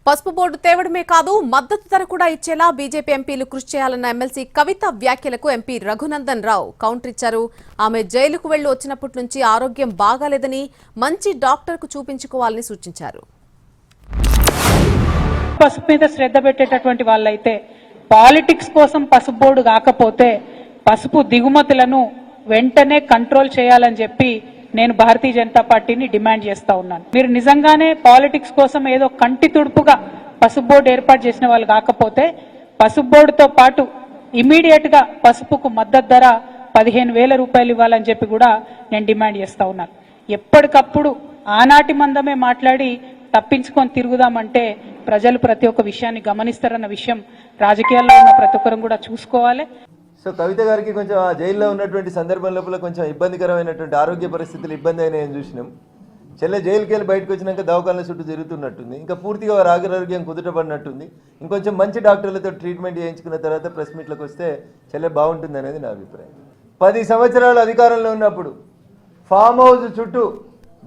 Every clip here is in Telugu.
పసుపు బోర్డు తేవడమే కాదు మద్దతు ధర కూడా ఇచ్చేలా బీజేపీ ఎంపీలు కృషి చేయాలన్న ఎమ్మెల్సీ కవిత వ్యాఖ్యలకు ఎంపీ రఘునందన్ రావు కౌంటర్ ఇచ్చారు. ఆమె జైలుకు వెళ్లి వచ్చినప్పటి నుంచి ఆరోగ్యం బాగాలేదని మంచి డాక్టర్కు చూపించుకోవాలని సూచించారు. పసుపు మీద శ్రద్ధ పెట్టేటటువంటి వాళ్ళైతే పాలిటిక్స్ కోసం పసుపు బోర్డు కాకపోతే పసుపు దిగుమతులను వెంటనే కంట్రోల్ చేయాలని చెప్పి నేను భారతీయ జనతా పార్టీని డిమాండ్ చేస్తా ఉన్నాను. మీరు నిజంగానే పాలిటిక్స్ కోసం ఏదో కంటి తుడుపుగా పసుపు బోర్డు ఏర్పాటు చేసిన వాళ్ళు కాకపోతే పసుపు బోర్డుతో పాటు ఇమీడియట్ గా పసుపుకు మద్దతు ధర 15,000 రూపాయలు ఇవ్వాలని చెప్పి కూడా నేను డిమాండ్ చేస్తా ఉన్నాను. ఎప్పటికప్పుడు ఆనాటి మందమే మాట్లాడి తప్పించుకొని తిరుగుదామంటే ప్రజలు ప్రతి ఒక్క విషయాన్ని గమనిస్తారన్న విషయం రాజకీయాల్లో ఉన్న ప్రతి ఒక్కరం కూడా చూసుకోవాలి. సో కవిత గారికి కొంచెం ఆ జైల్లో ఉన్నటువంటి సందర్భం లోపల కొంచెం ఇబ్బందికరమైనటువంటి ఆరోగ్య పరిస్థితులు ఇబ్బంది అయినాయని చూసినాం. చెల్లె జైలుకి వెళ్ళి బయటకు వచ్చినాక దవాఖాన చుట్టూ తిరుగుతున్నట్టుంది. ఇంకా పూర్తిగా వారి ఆరోగ్యం కుదుటపడినట్టుంది. ఇంకొంచెం మంచి డాక్టర్లతో ట్రీట్మెంట్ చేయించుకున్న తర్వాత ప్రెస్ మీట్లకు వస్తే చెల్లె బాగుంటుంది అనేది నా అభిప్రాయం. 10 సంవత్సరాలు అధికారంలో ఉన్నప్పుడు ఫామ్ హౌస్ చుట్టూ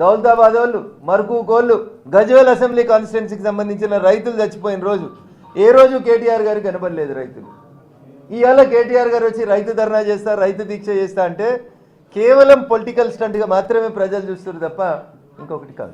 దౌలతాబాద్ వాళ్ళు, మరుకు కోళ్ళు, గజ్వేల్ అసెంబ్లీ కాన్స్టిట్యున్సీకి సంబంధించిన రైతులు చచ్చిపోయిన రోజు ఏ రోజు కేటీఆర్ గారికి కనబడలేదు రైతులు. ఇవాళ కేటీఆర్ గారు వచ్చి రైతు ధర్నా చేస్తా, రైతు దీక్ష చేస్తా అంటే కేవలం పొలిటికల్ స్టంట్గా మాత్రమే ప్రజలు చూస్తారు తప్ప ఇంకొకటి కాదు.